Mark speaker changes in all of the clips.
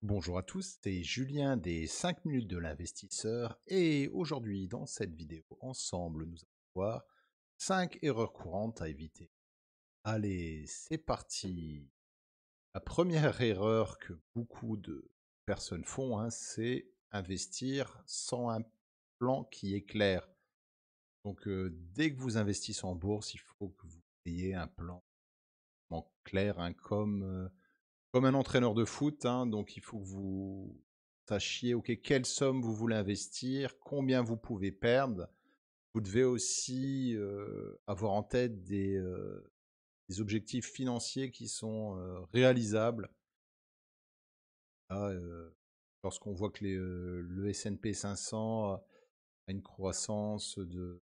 Speaker 1: Bonjour à tous, c'est Julien des 5 minutes de l'investisseur et aujourd'hui dans cette vidéo ensemble nous allons voir 5 erreurs courantes à éviter. Allez, c'est parti. La première erreur que beaucoup de personnes font, c'est investir sans un plan qui est clair. Donc dès que vous investissez en bourse, il faut que vous ayez un plan clair, comme un entraîneur de foot, donc il faut que vous sachiez, OK, quelle somme vous voulez investir, combien vous pouvez perdre. Vous devez aussi, avoir en tête des objectifs financiers qui sont, réalisables. Là, lorsqu'on voit que le S&P 500 a une croissance de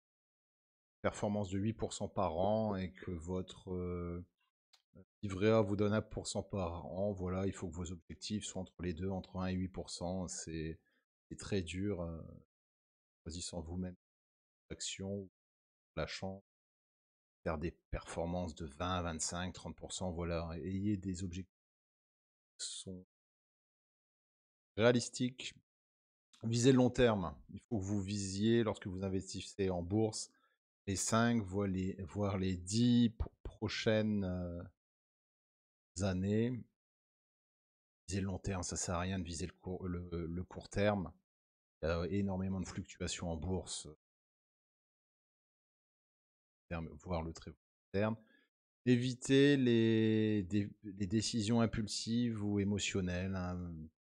Speaker 1: performance de 8 par an et que votre, livret A vous donne 1 par an, voilà, il faut que vos objectifs soient entre les 2, entre 1 et 8. C'est très dur, choisissant vous-même l'action ou la chance, faire des performances de 20, 25, 30. Voilà, ayez des objectifs qui sont réalistiques. Visez le long terme. Il faut que vous visiez, lorsque vous investissez en bourse, les 5, voire les 10 prochaines années. Viser le long terme, ça sert à rien de viser le court terme. Il y a énormément de fluctuations en bourse, voire le très long terme. Évitez les décisions impulsives ou émotionnelles,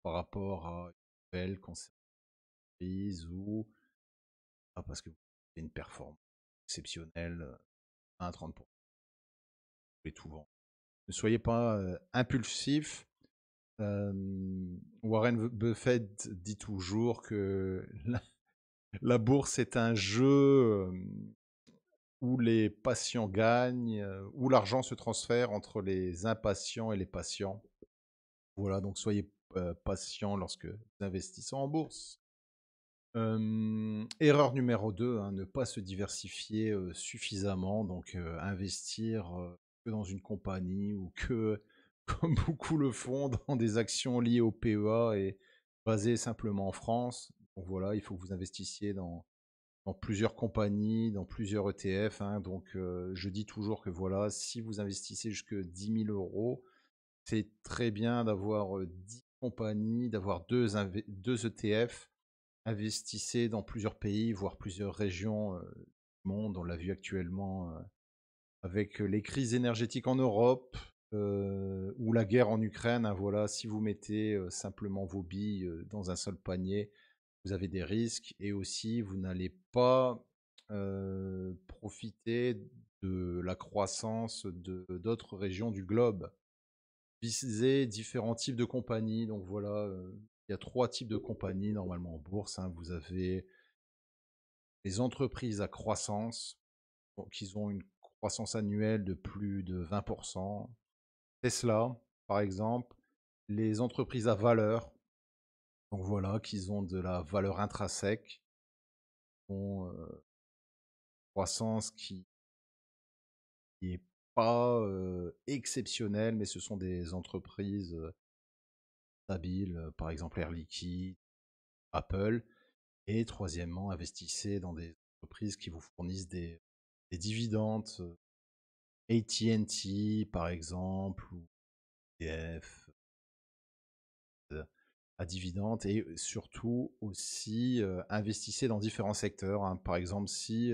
Speaker 1: par rapport à une nouvelle concernant une entreprise ou parce que vous avez une performance exceptionnelle, 20 à 30 et tout vend. Ne soyez pas impulsif. Warren Buffett dit toujours que la bourse est un jeu où les patients gagnent, où l'argent se transfère entre les impatients et les patients. Voilà, donc soyez patient lorsque vous investissez en bourse. Erreur numéro 2, ne pas se diversifier suffisamment, donc investir que dans une compagnie ou que, comme beaucoup le font, dans des actions liées au PEA et basées simplement en France. Donc voilà, il faut que vous investissiez dans plusieurs compagnies, dans plusieurs ETF. Donc, je dis toujours que voilà, si vous investissez jusque 10 000 euros, c'est très bien d'avoir 10 compagnies, d'avoir deux ETF. Investissez dans plusieurs pays, voire plusieurs régions du monde. On l'a vu actuellement avec les crises énergétiques en Europe ou la guerre en Ukraine. Voilà, si vous mettez simplement vos billes dans un seul panier, vous avez des risques et aussi vous n'allez pas profiter de la croissance d'autres régions du globe. Visez différents types de compagnies. Donc voilà, il y a 3 types de compagnies normalement en bourse. Vous avez les entreprises à croissance, donc ils ont une croissance annuelle de plus de 20%. Tesla, par exemple, les entreprises à valeur, donc voilà, qu'ils ont de la valeur intrinsèque, ont croissance qui est pas exceptionnelle, mais ce sont des entreprises stabiles, par exemple Air Liquide, Apple. Et troisièmement, investissez dans des entreprises qui vous fournissent des dividendes, AT&T par exemple, ou EDF, à dividendes, et surtout aussi investissez dans différents secteurs. Par exemple, si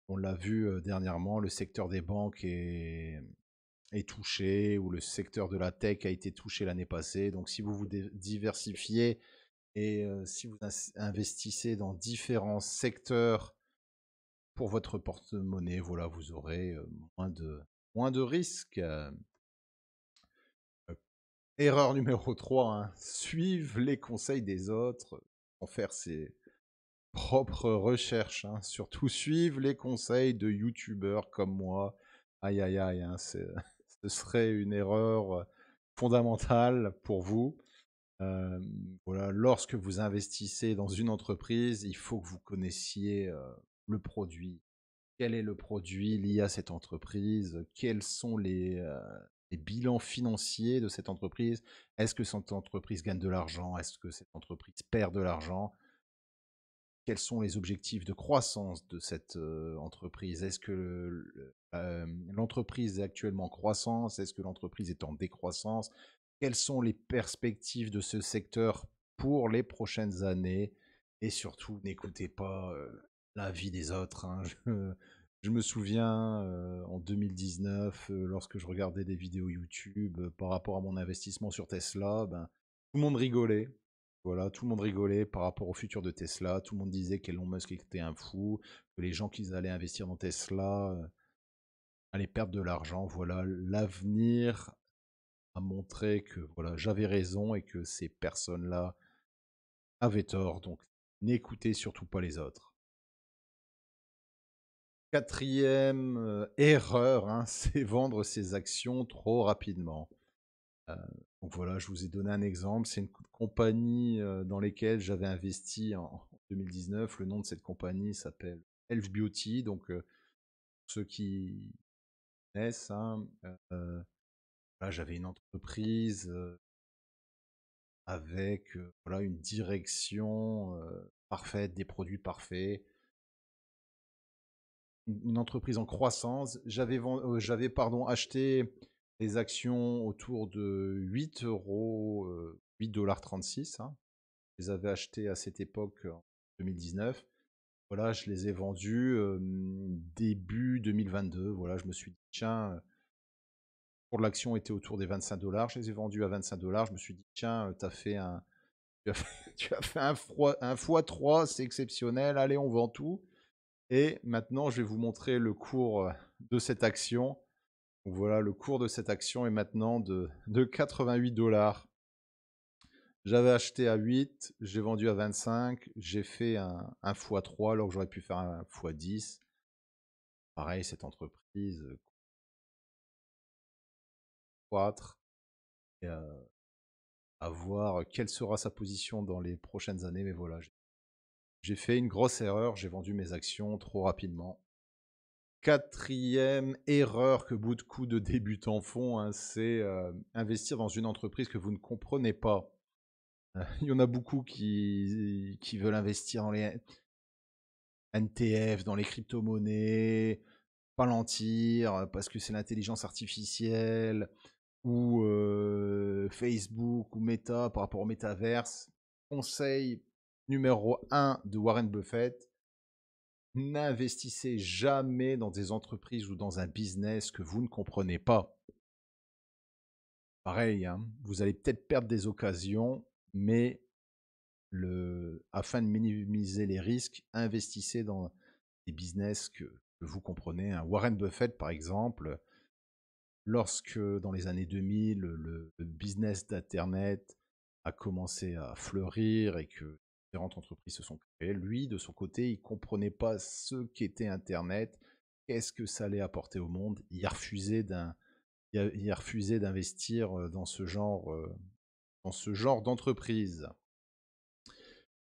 Speaker 1: on l'a vu dernièrement, le secteur des banques est touché, ou le secteur de la tech a été touché l'année passée. Donc si vous vous diversifiez et si vous investissez dans différents secteurs pour votre porte-monnaie, voilà, vous aurez moins de risques. Erreur numéro 3, suivre les conseils des autres sans faire ses propres recherches. Surtout suivre les conseils de youtubeurs comme moi. Aïe aïe aïe, ce serait une erreur fondamentale pour vous. Voilà, lorsque vous investissez dans une entreprise, il faut que vous connaissiez le produit. Quel est le produit lié à cette entreprise? Quels sont les bilans financiers de cette entreprise. Est-ce que cette entreprise gagne de l'argent? Est-ce que cette entreprise perd de l'argent? Quels sont les objectifs de croissance de cette entreprise? Est-ce que l'entreprise est actuellement en croissance? Est-ce que l'entreprise est en décroissance? Quelles sont les perspectives de ce secteur pour les prochaines années? Et surtout, n'écoutez pas l'avis des autres, hein. Je me souviens en 2019, lorsque je regardais des vidéos YouTube par rapport à mon investissement sur Tesla, ben, tout le monde rigolait. Voilà, tout le monde rigolait par rapport au futur de Tesla. Tout le monde disait qu'Elon Musk était un fou, que les gens qui allaient investir dans Tesla allaient perdre de l'argent. Voilà, l'avenir a montré que voilà, j'avais raison et que ces personnes-là avaient tort. Donc, n'écoutez surtout pas les autres. Quatrième erreur, hein, c'est vendre ses actions trop rapidement. Donc voilà, je vous ai donné un exemple. C'est une compagnie dans laquelle j'avais investi en 2019. Le nom de cette compagnie s'appelle Elf Beauty. Donc, pour ceux qui connaissent, hein, voilà, j'avais une entreprise avec voilà, une direction parfaite, des produits parfaits, une entreprise en croissance. J'avais pardon, acheté des actions autour de 8 euros, 8,36 $. Hein. Je les avais achetées à cette époque en 2019. Voilà, je les ai vendues début 2022. Voilà, je me suis dit, tiens, le cours de l'action était autour des 25 $. Je les ai vendues à 25 $. Je me suis dit, tiens, tu as fait tu as fait un fois 3, c'est exceptionnel. Allez, on vend tout. Et maintenant, je vais vous montrer le cours de cette action. Donc voilà, le cours de cette action est maintenant de 88 $. J'avais acheté à 8, j'ai vendu à 25, j'ai fait un x3 alors que j'aurais pu faire un x10. Pareil, cette entreprise, 4, et à voir quelle sera sa position dans les prochaines années. Mais voilà, j'ai fait une grosse erreur, j'ai vendu mes actions trop rapidement. Quatrième erreur que beaucoup de débutants font, hein, c'est investir dans une entreprise que vous ne comprenez pas. Il y en a beaucoup qui veulent investir dans les NTF, dans les crypto-monnaies, Palantir, parce que c'est l'intelligence artificielle, ou Facebook, ou Meta par rapport au métaverse. Conseil numéro 1 de Warren Buffett, n'investissez jamais dans des entreprises ou dans un business que vous ne comprenez pas. Pareil, hein, vous allez peut-être perdre des occasions, mais afin de minimiser les risques, investissez dans des business que vous comprenez. Hein. Warren Buffett, par exemple, lorsque dans les années 2000, le business d'Internet a commencé à fleurir et que différentes entreprises se sont créées, lui, de son côté, il ne comprenait pas ce qu'était Internet, qu'est-ce que ça allait apporter au monde. Il a refusé d'investir dans ce genre d'entreprise.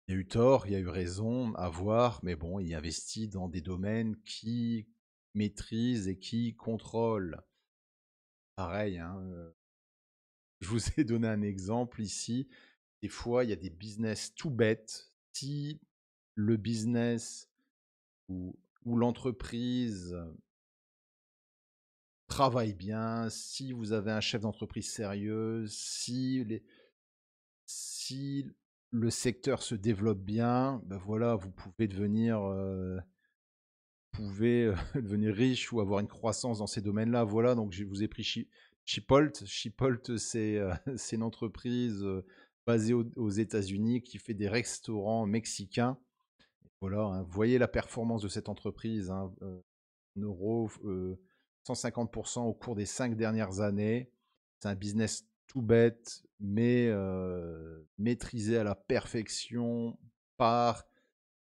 Speaker 1: Il y a eu tort, il y a eu raison à voir, mais bon, il investit dans des domaines qui maîtrise et qui contrôle. Pareil, hein, je vous ai donné un exemple ici. Des fois, il y a des business tout bêtes. Si le business ou l'entreprise travaille bien, si vous avez un chef d'entreprise sérieux, si le secteur se développe bien, ben voilà, vous pouvez devenir riche ou avoir une croissance dans ces domaines-là. Voilà, donc je vous ai pris Chipolt. Chipolt, c'est une entreprise basée aux États-Unis qui fait des restaurants mexicains. Voilà, hein, vous voyez la performance de cette entreprise, hein, en euros, 150% au cours des 5 dernières années. C'est un business tout bête, mais maîtrisé à la perfection par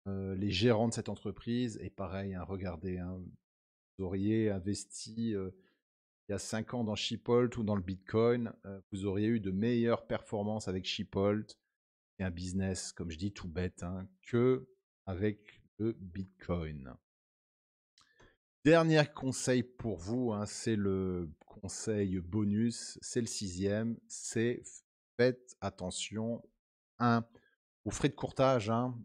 Speaker 1: les gérants de cette entreprise. Et pareil, hein, regardez, hein, vous auriez investi il y a 5 ans dans Chipolt ou dans le Bitcoin, vous auriez eu de meilleures performances avec Chipolt et un business, comme je dis, tout bête, hein, que avec le Bitcoin. Dernier conseil pour vous, hein, c'est le conseil bonus, c'est le sixième, c'est faites attention, un, aux frais de courtage, hein.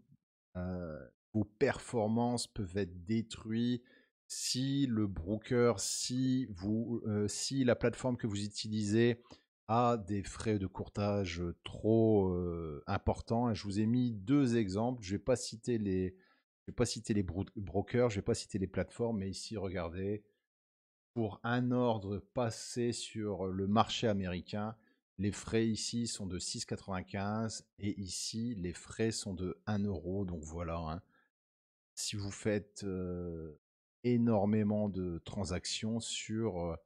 Speaker 1: Vos performances peuvent être détruites si le broker, si la plateforme que vous utilisez a des frais de courtage trop importants. Et je vous ai mis deux exemples. Je vais pas citer les brokers, je vais pas citer les plateformes, mais ici, regardez, pour un ordre passé sur le marché américain, les frais ici sont de 6,95 et ici, les frais sont de 1 euro. Donc voilà, hein. Si vous faites énormément de transactions sur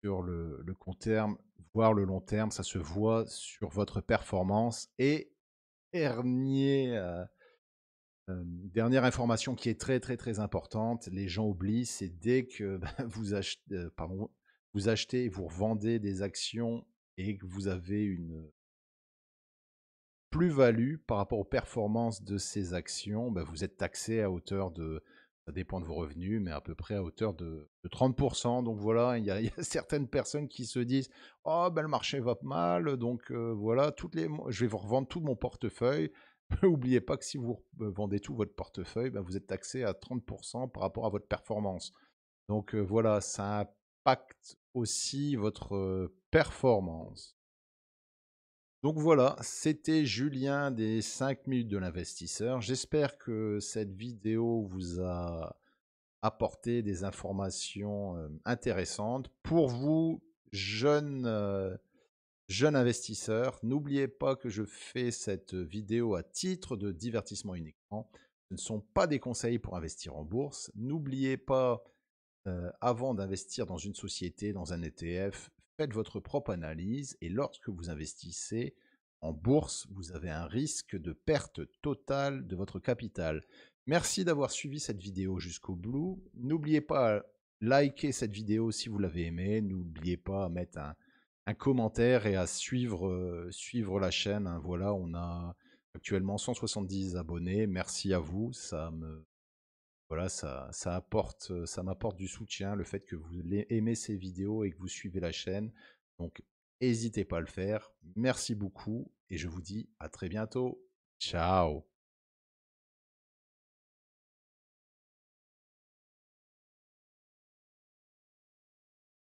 Speaker 1: le court terme, voire le long terme, ça se voit sur votre performance. Et dernier, dernière information qui est très très très importante, les gens oublient, c'est dès que vous achetez et vous revendez des actions et que vous avez une plus-value par rapport aux performances de ces actions, bah, vous êtes taxé à hauteur de, ça dépend de vos revenus, mais à peu près à hauteur de 30%. Donc voilà, il y a certaines personnes qui se disent: «Oh, ben le marché va mal, donc voilà, je vais vous revendre tout mon portefeuille». N'oubliez pas que si vous vendez tout votre portefeuille, ben, vous êtes taxé à 30% par rapport à votre performance. Donc voilà, ça impacte aussi votre performance. Donc voilà, c'était Julien des 5 minutes de l'investisseur. J'espère que cette vidéo vous a apporté des informations intéressantes. Pour vous, jeunes investisseurs, n'oubliez pas que je fais cette vidéo à titre de divertissement uniquement. Ce ne sont pas des conseils pour investir en bourse. N'oubliez pas, avant d'investir dans une société, dans un ETF, faites votre propre analyse et lorsque vous investissez en bourse, vous avez un risque de perte totale de votre capital. Merci d'avoir suivi cette vidéo jusqu'au bout. N'oubliez pas, liker cette vidéo si vous l'avez aimée. N'oubliez pas à mettre un commentaire et à suivre la chaîne, hein. Voilà, on a actuellement 170 abonnés. Merci à vous, voilà, ça m'apporte du soutien, le fait que vous aimez ces vidéos et que vous suivez la chaîne. Donc, n'hésitez pas à le faire. Merci beaucoup et je vous dis à très bientôt. Ciao.